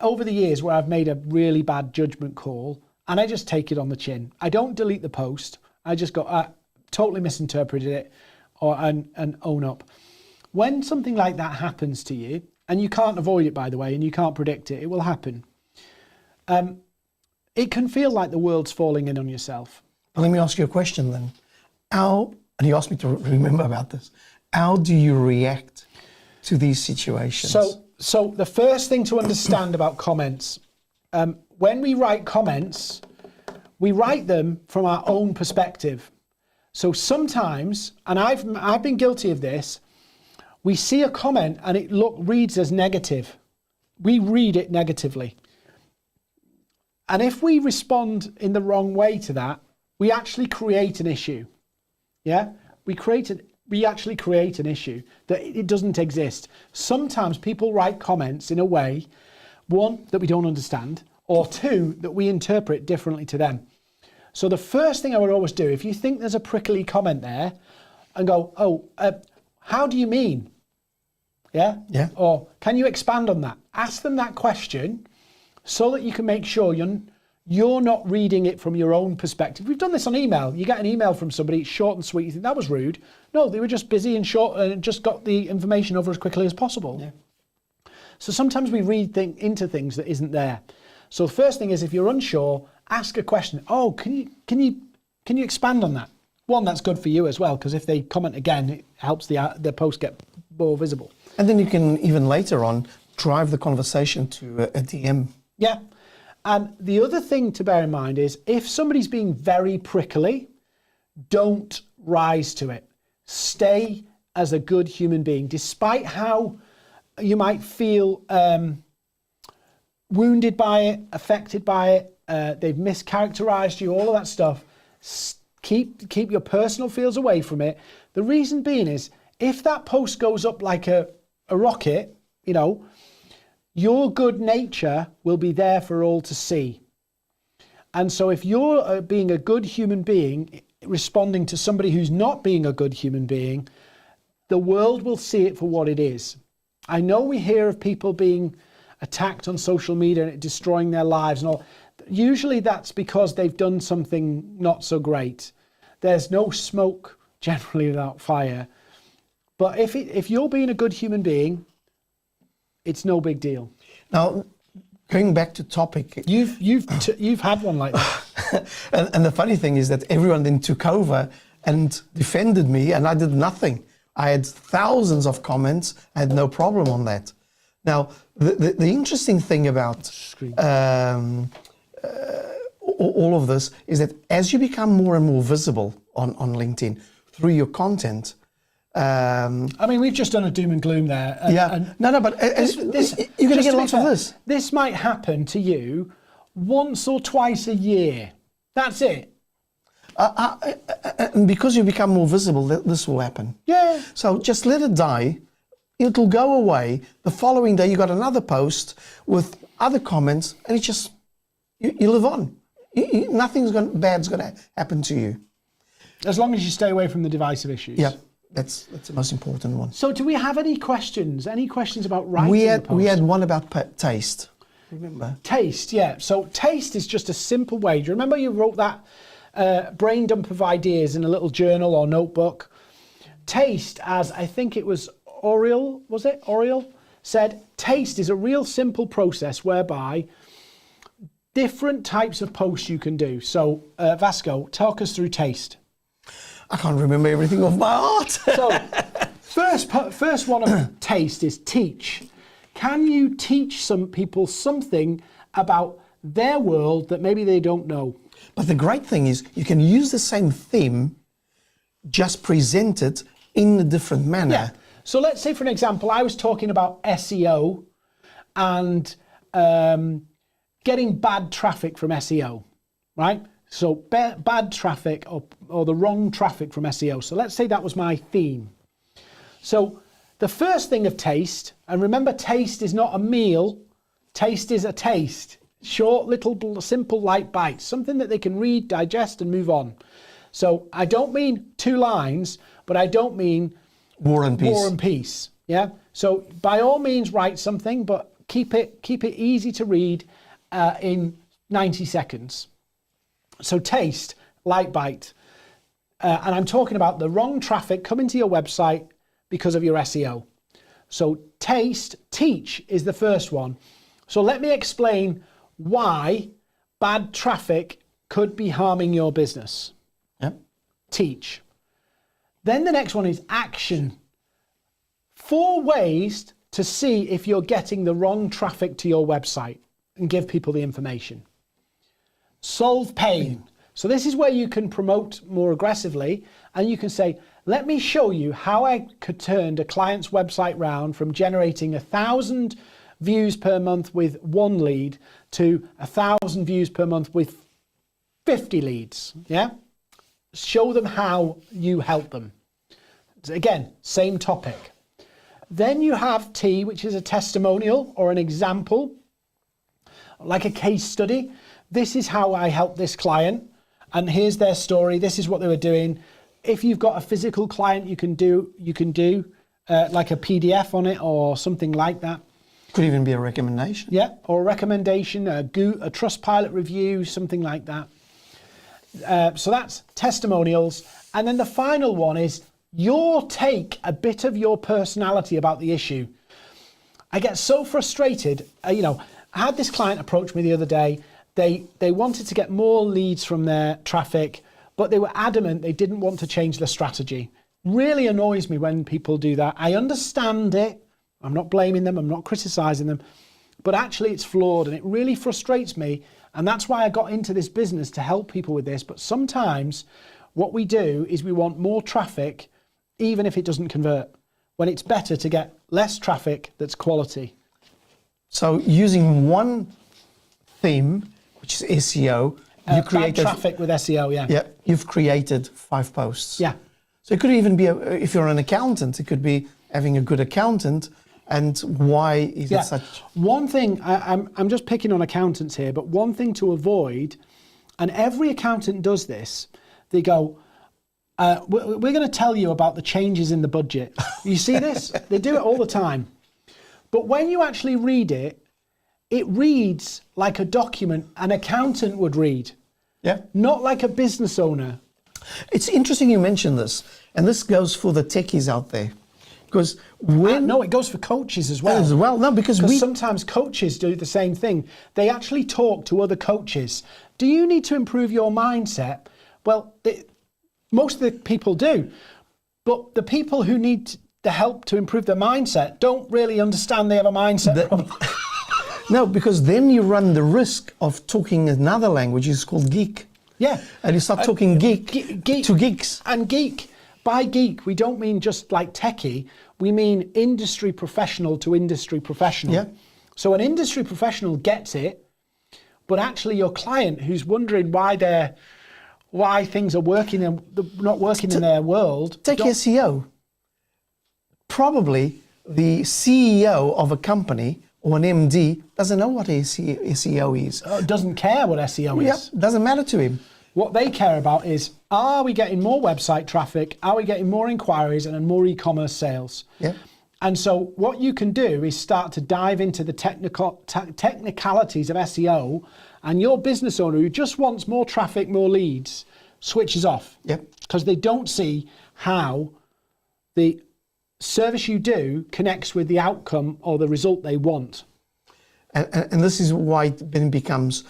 over the years where I've made a really bad judgment call and I just take it on the chin. I don't delete the post. I just go, totally misinterpreted it and own up. When something like that happens to you, and you can't avoid it, by the way, and you can't predict it, it will happen. It can feel like the world's falling in on yourself. Well, let me ask you a question then. And you asked me to remember about this, how do you react to these situations? So the first thing to understand about comments, when we write comments, we write them from our own perspective. So sometimes, and I've been guilty of this, we see a comment and it reads as negative. We read it negatively. And if we respond in the wrong way to that, we actually create an issue. Yeah? We actually create an issue that it doesn't exist. Sometimes people write comments in a way, one, that we don't understand, or two, that we interpret differently to them. So the first thing I would always do, if you think there's a prickly comment there, and go, how do you mean? Yeah? Yeah. Or can you expand on that? Ask them that question so that you can make sure you're not reading it from your own perspective. We've done this on email. You get an email from somebody, it's short and sweet. You think that was rude. No, they were just busy and short and just got the information over as quickly as possible. Yeah. So sometimes we read into things that isn't there. So the first thing is, if you're unsure, ask a question. Oh, can you expand on that? One, that's good for you as well, because if they comment again, it helps the post get more visible. And then you can even later on drive the conversation to a DM. Yeah. And the other thing to bear in mind is, if somebody's being very prickly, don't rise to it. Stay as a good human being, despite how you might feel wounded by it, affected by it, they've mischaracterized you, all of that stuff. Keep your personal feels away from it. The reason being is, if that post goes up like a rocket, your good nature will be there for all to see. And so if you're being a good human being, responding to somebody who's not being a good human being, the world will see it for what it is. I know we hear of people being attacked on social media and it destroying their lives and all. Usually that's because they've done something not so great. There's no smoke generally without fire. But if you're being a good human being, it's no big deal. Now, going back to topic, you've had one like that. and the funny thing is that everyone then took over and defended me, and I did nothing. I had thousands of comments. I had no problem on that. Now, the interesting thing about all of this is that as you become more and more visible on LinkedIn through your content. I mean, we've just done a doom and gloom there. But you're going to get lots of this. This might happen to you once or twice a year. That's it. And because you become more visible, this will happen. Yeah. So just let it die. It'll go away. The following day, you got another post with other comments, and it's just, you live on. Nothing's bad's going to happen to you. As long as you stay away from the divisive issues. Yeah. That's the most important one. So do we have any questions? Any questions about writing the post? We had one about taste. Remember? Taste, yeah. So taste is just a simple way. Do you remember you wrote that brain dump of ideas in a little journal or notebook? Taste, as I think it was Oriel, said, taste is a real simple process whereby different types of posts you can do. So, Vasco, talk us through taste. I can't remember everything off by heart. So, first one of taste is teach. Can you teach some people something about their world that maybe they don't know? But the great thing is you can use the same theme, just present it in a different manner. Yeah. So let's say, for an example, I was talking about SEO and getting bad traffic from SEO, right? So bad traffic or the wrong traffic from SEO. So let's say that was my theme. So the first thing of taste, and remember, taste is not a meal, taste is a taste. Short, little, simple, light bites, something that they can read, digest, and move on. So I don't mean 2 lines, but I don't mean War and Peace. War and Peace. Yeah. So by all means, write something, but keep it easy to read in 90 seconds. So taste, light bite, and I'm talking about the wrong traffic coming to your website because of your SEO. So taste, teach is the first one. So let me explain why bad traffic could be harming your business. Yep. Teach. Then the next one is action. 4 ways to see if you're getting the wrong traffic to your website and give people the information. Solve pain. So this is where you can promote more aggressively and you can say, let me show you how I could turn a client's website round from generating 1,000 views per month with 1 lead to 1,000 views per month with 50 leads. Yeah. Show them how you help them. Again, same topic. Then you have T, which is a testimonial or an example, like a case study. This is how I helped this client, and here's their story. This is what they were doing. If you've got a physical client, you can do like a PDF on it or something like that. Could even be a recommendation. Yeah, or a recommendation, a Trustpilot review, something like that. So that's testimonials. And then the final one is your take, a bit of your personality about the issue. I get so frustrated. I had this client approach me the other day. They wanted to get more leads from their traffic, but they were adamant they didn't want to change their strategy. Really annoys me when people do that. I understand it. I'm not blaming them. I'm not criticizing them. But actually it's flawed and it really frustrates me. And that's why I got into this business, to help people with this. But sometimes what we do is we want more traffic, even if it doesn't convert, when it's better to get less traffic that's quality. So using one theme, which is SEO, you created bad traffic with SEO, yeah. Yeah, you've created 5 posts. Yeah. So it could even be, if you're an accountant, it could be having a good accountant. And why is it such? One thing, I'm just picking on accountants here, but one thing to avoid, and every accountant does this, they go, we're going to tell you about the changes in the budget. You see this? They do it all the time. But when you actually read it, it reads like a document an accountant would read. Yeah. Not like a business owner. It's interesting you mentioned this, and this goes for the techies out there. Because no, it goes for coaches as well. No, because sometimes coaches do the same thing. They actually talk to other coaches. Do you need to improve your mindset? Well, most of the people do, but the people who need the help to improve their mindset don't really understand they have a mindset problem. No, because then you run the risk of talking another language. It's called geek. Yeah, and you start talking geek to geeks. And geek. By geek, we don't mean just like techie, we mean industry professional to industry professional. Yeah. So an industry professional gets it, but actually your client who's wondering why things are working and not working in their world. Take SEO. Probably the CEO of a company or an MD doesn't know what SEO is. Doesn't care what SEO is. Yep, doesn't matter to him. What they care about is, are we getting more website traffic? Are we getting more inquiries and more e-commerce sales? Yeah. And so what you can do is start to dive into the technicalities of SEO, and your business owner who just wants more traffic, more leads, switches off. Yep. Because they don't see how the service you do connects with the outcome or the result they want. And this is why it then becomes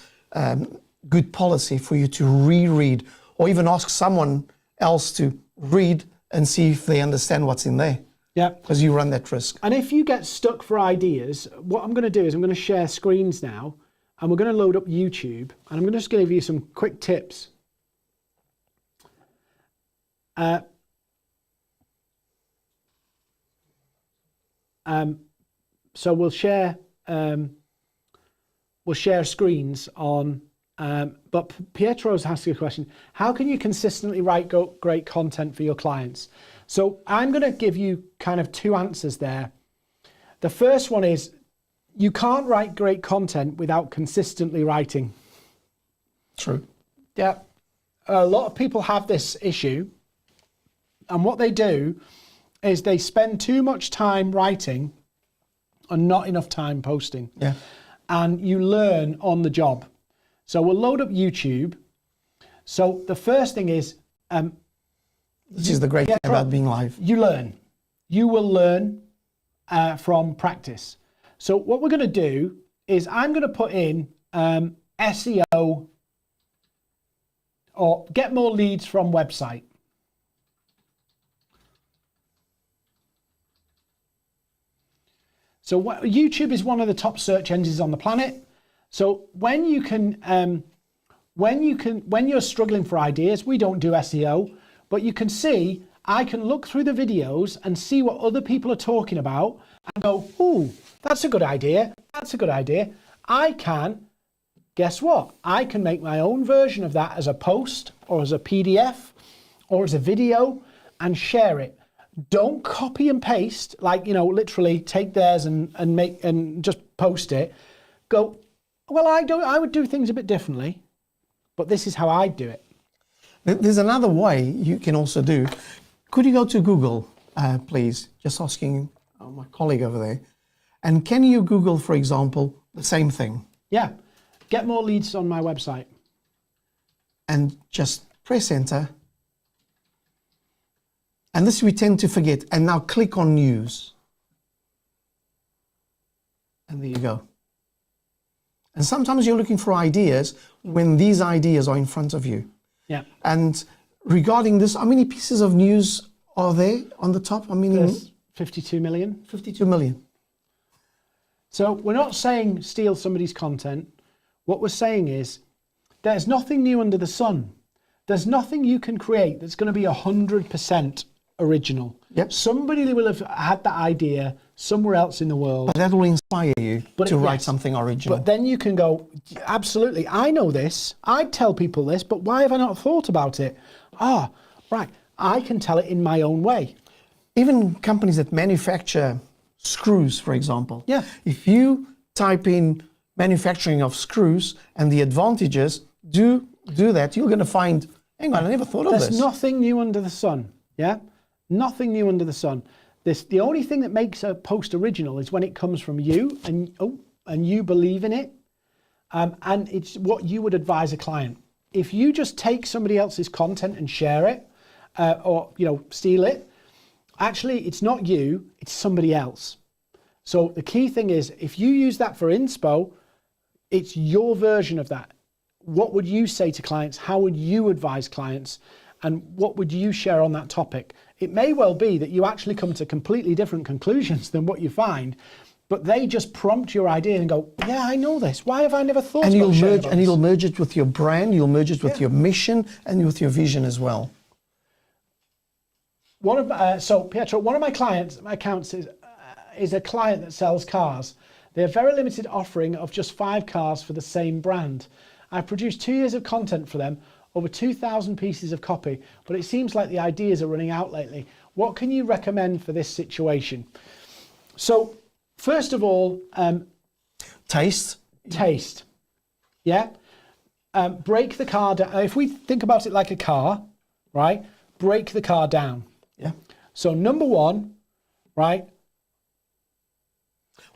good policy for you to reread or even ask someone else to read and see if they understand what's in there. Yeah. Because you run that risk. And if you get stuck for ideas, what I'm going to do is I'm going to share screens now, and we're going to load up YouTube, and I'm going to just give you some quick tips. So we'll share screens on. But Pietro's asking a question: how can you consistently write great content for your clients? So I'm going to give you kind of two answers there. The first one is you can't write great content without consistently writing. True. Yeah. A lot of people have this issue, and what they do is they spend too much time writing and not enough time posting. Yeah. And you learn on the job. So we'll load up YouTube. So the first thing is, this is the great thing about being live. You learn. You will learn from practice. So what we're going to do is I'm going to put in SEO or get more leads from website. So YouTube is one of the top search engines on the planet. So when you're struggling for ideas, we don't do SEO, but you can see, I can look through the videos and see what other people are talking about and go, ooh, that's a good idea. That's a good idea. I can, guess what? I can make my own version of that as a post or as a PDF or as a video and share it. Don't copy and paste, like, literally take theirs and just post it. Go, well, I would do things a bit differently, but this is how I do it. There's another way you can also do. Could you go to Google, please? Just asking my colleague over there. And can you Google, for example, the same thing? Yeah. Get more leads on my website. And just press enter. And this we tend to forget. And now click on news. And there you go. And sometimes you're looking for ideas when these ideas are in front of you. Yeah. And regarding this, how many pieces of news are there on the top? There's 52 million. 52 million. So we're not saying steal somebody's content. What we're saying is there's nothing new under the sun. There's nothing you can create that's going to be 100% original. Yep. Somebody will have had that idea somewhere else in the world. But that will inspire you to write something original. But then you can go, absolutely, I know this. I tell people this, but why have I not thought about it? Right, I can tell it in my own way. Even companies that manufacture screws, for example. Yeah. If you type in manufacturing of screws and the advantages, do that, you're going to find, hang on, I never thought of this. There's nothing new under the sun, yeah? Nothing new under the sun. The only thing that makes a post original is when it comes from you and you believe in it, and it's what you would advise a client. If you just take somebody else's content and share it, or steal it, actually it's not you, it's somebody else. So the key thing is, if you use that for inspo, it's your version of that. What would you say to clients? How would you advise clients? And what would you share on that topic? It may well be that you actually come to completely different conclusions than what you find, but they just prompt your idea and go, yeah, I know this. Why have I never thought about sharing about this? And you'll merge it with your brand, you'll merge it with your mission and with your vision as well. So Pietro, one of my accounts is a client that sells cars. They have very limited offering of just 5 cars for the same brand. I've produced 2 years of content for them, over 2,000 pieces of copy, but it seems like the ideas are running out lately. What can you recommend for this situation? So first of all, Taste. Yeah. Break the car down. If we think about it like a car, right? Break the car down. Yeah. So number 1, right?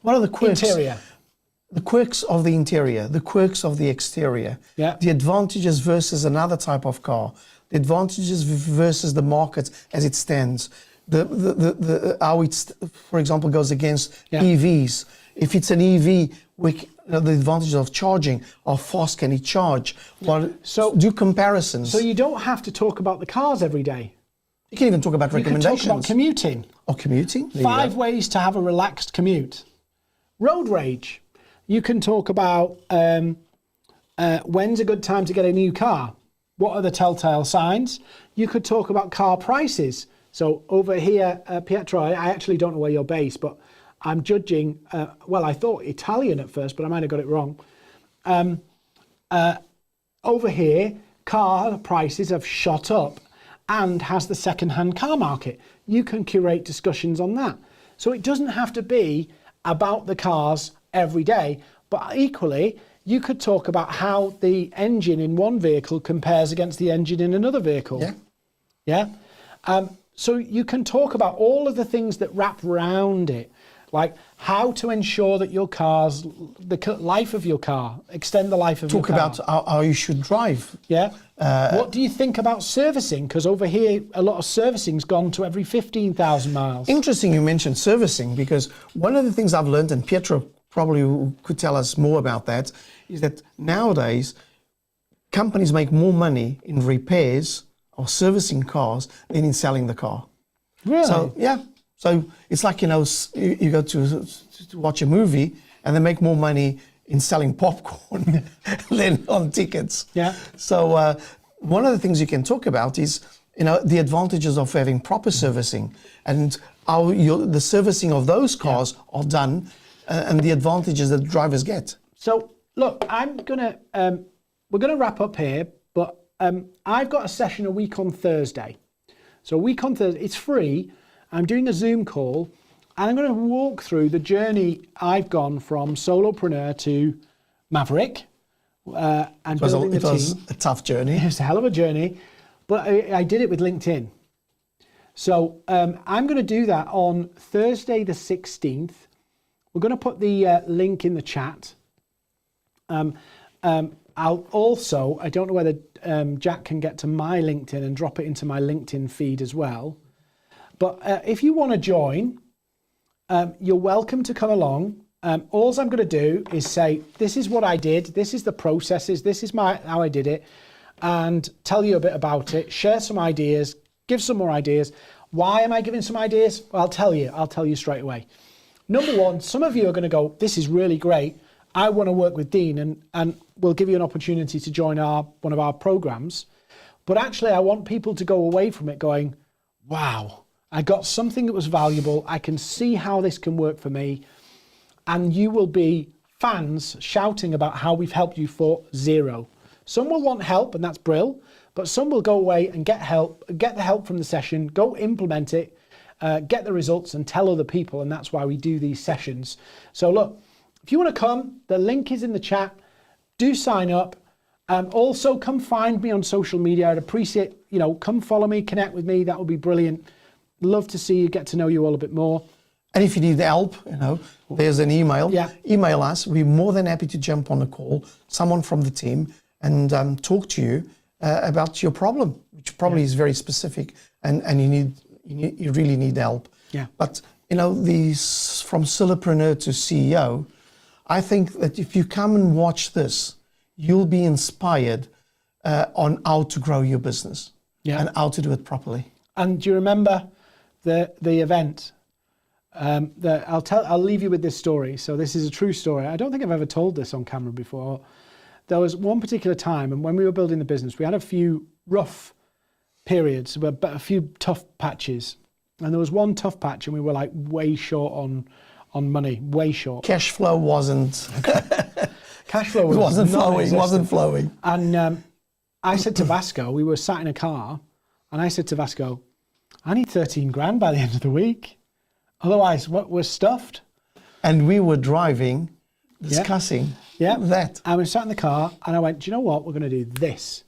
What are the quirks? Interior. The quirks of the interior, the quirks of the exterior, Yeah. the advantages versus another type of car, the advantages versus the market as it stands, how it, for example, goes against EVs. If it's an EV, the advantages of charging. How fast can it charge? Do comparisons. So you don't have to talk about the cars every day. You can even talk about recommendations. You can talk about commuting. Or commuting. 5 ways to have a relaxed commute. Road rage. You can talk about when's a good time to get a new car. What are the telltale signs? You could talk about car prices. So over here, Pietro, I actually don't know where you're based, but I'm judging, well, I thought Italian at first, but I might have got it wrong. Over here, car prices have shot up and has the second-hand car market. You can curate discussions on that. So it doesn't have to be about the cars every day, but equally, you could talk about how the engine in one vehicle compares against the engine in another vehicle. Yeah. Yeah. So you can talk about all of the things that wrap around it, like how to ensure that your car's, the life of your car, extend the life of your car. Talk about how you should drive. Yeah. What do you think about servicing? Because over here, a lot of servicing's gone to every 15,000 miles. Interesting you mentioned servicing, because one of the things I've learned, and Pietro probably could tell us more about that, is that nowadays companies make more money in repairs or servicing cars than in selling the car. Really? So, yeah. So it's like, you go to watch a movie and they make more money in selling popcorn than on tickets. Yeah. So one of the things you can talk about is, the advantages of having proper servicing and how the servicing of those cars are done and the advantages that drivers get. So look, we're gonna wrap up here, but I've got a session a week on Thursday. So a week on Thursday, it's free. I'm doing a Zoom call and I'm going to walk through the journey I've gone from solopreneur to Maverick and building the team. It was a tough journey. It was a hell of a journey, but I did it with LinkedIn. So I'm going to do that on Thursday the 16th. We're going to put the link in the chat. I'll also, I don't know whether Jack can get to my LinkedIn and drop it into my LinkedIn feed as well. But if you want to join, you're welcome to come along. All I'm going to do is say, this is what I did. This is the processes. This is how I did it. And tell you a bit about it. Share some ideas. Give some more ideas. Why am I giving some ideas? Well, I'll tell you straight away. Number one, some of you are going to go, this is really great. I want to work with Dean, and we'll give you an opportunity to join one of our programs. But actually, I want people to go away from it going, wow, I got something that was valuable. I can see how this can work for me. And you will be fans shouting about how we've helped you for zero. Some will want help, and that's brilliant. But some will go away and get help, get the help from the session, go implement it, get the results and tell other people. And that's why we do these sessions. So look, if you want to come, the link is in the chat. Do sign up. Also, come find me on social media. I'd appreciate, come follow me, connect with me. That would be brilliant. Love to see you, get to know you all a bit more. And if you need help, there's an email. Yeah. Email us. We're more than happy to jump on a call, someone from the team, and talk to you about your problem, which probably is very specific, and you really need help. Yeah. But these from solopreneur to CEO, I think that if you come and watch this, you'll be inspired on how to grow your business and how to do it properly. And do you remember the event? I'll leave you with this story. So this is a true story. I don't think I've ever told this on camera before. There was one particular time, and when we were building the business, we had a few rough periods, but a few tough patches. And there was one tough patch, and we were like way short on money, way short. Cash flow wasn't. Cash flow wasn't flowing. And I said to Vasco, we were sat in a car, and I said to Vasco, I need 13 grand by the end of the week. Otherwise, we're stuffed. And we were driving, discussing that. And we sat in the car, and I went, do you know what? We're going to do this.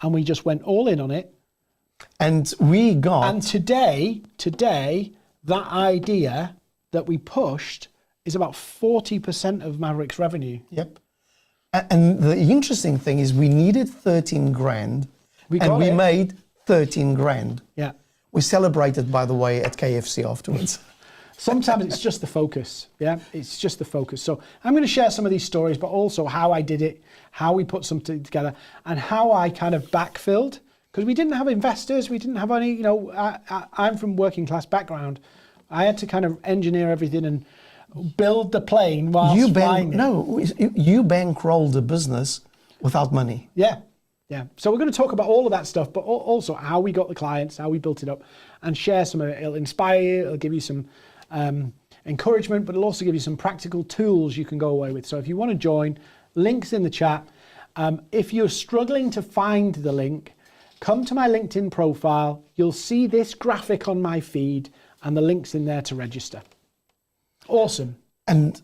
And we just went all in on it. And we got... And today, that idea that we pushed is about 40% of Maverick's revenue. Yep. And the interesting thing is we needed 13 grand, we made 13 grand. Yeah. We celebrated, by the way, at KFC afterwards. Sometimes it's just the focus. Yeah, it's just the focus. So I'm going to share some of these stories, but also how I did it, how we put something together, and how I kind of backfilled, because we didn't have investors, we didn't have any. I'm from working class background. I had to kind of engineer everything and build the plane while flying it. No, you bankrolled the business without money. Yeah. So we're going to talk about all of that stuff, but also how we got the clients, how we built it up, and share some of it. It'll inspire you, it'll give you some encouragement, but it'll also give you some practical tools you can go away with. So if you want to join, links in the chat. If you're struggling to find the link, come to my LinkedIn profile. You'll see this graphic on my feed, and the link's in there to register. Awesome. And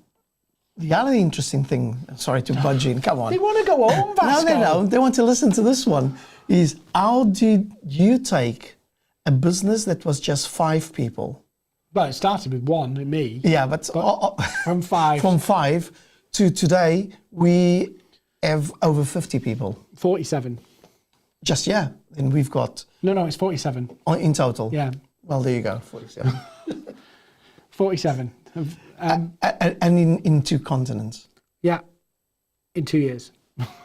the other interesting thing, sorry to budge in, come on. They want to go home, Vasco. No, they don't. They want to listen to this one. Is how did you take a business that was just 5 people? Well, it started with 1, me. Yeah, but from 5. From 5 to today, we have over 50 people. 47. Just, and we've got... No, it's 47. In total? Yeah. Well, there you go, 47. 47. And in 2 continents? Yeah, in 2 years.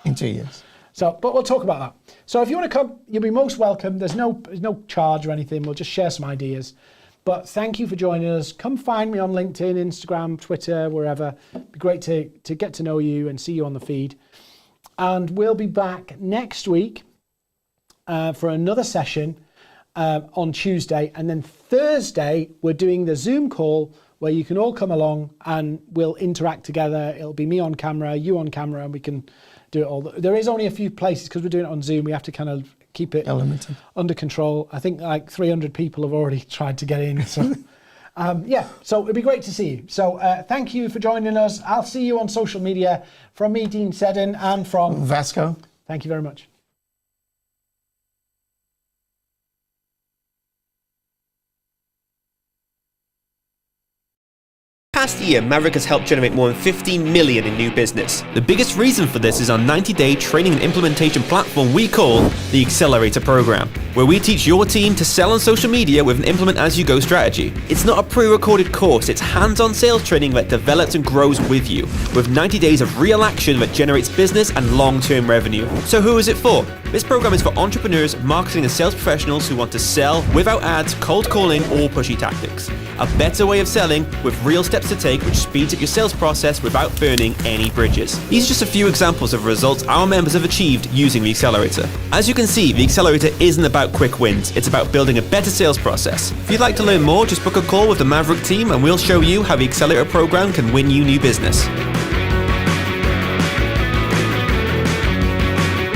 In 2 years. So, but we'll talk about that. So if you want to come, you'll be most welcome. There's no charge or anything. We'll just share some ideas. But thank you for joining us. Come find me on LinkedIn, Instagram, Twitter, wherever. It'd be great to get to know you and see you on the feed. And we'll be back next week for another session on Tuesday. And then Thursday, we're doing the Zoom call where you can all come along and we'll interact together. It'll be me on camera, you on camera, and we can do it all. There is only a few places, because we're doing it on Zoom, we have to kind of keep it under control. I think like 300 people have already tried to get in. So so it'd be great to see you. So thank you for joining us. I'll see you on social media. From me, Dean Seddon, and from Vasco. Thank you very much. Past year, MAVERRIK has helped generate more than 15 million in new business. The biggest reason for this is our 90-day training and implementation platform we call the Accelerator Program, where we teach your team to sell on social media with an implement-as-you-go strategy. It's not a pre-recorded course, it's hands-on sales training that develops and grows with you, with 90 days of real action that generates business and long-term revenue. So who is it for? This program is for entrepreneurs, marketing and sales professionals who want to sell without ads, cold calling, or pushy tactics. A better way of selling with real steps to take, which speeds up your sales process without burning any bridges. These are just a few examples of results our members have achieved using the Accelerator. As you can see, the Accelerator isn't about quick wins, it's about building a better sales process. If you'd like to learn more, just book a call with the MAVERRIK team and we'll show you how the Accelerator program can win you new business.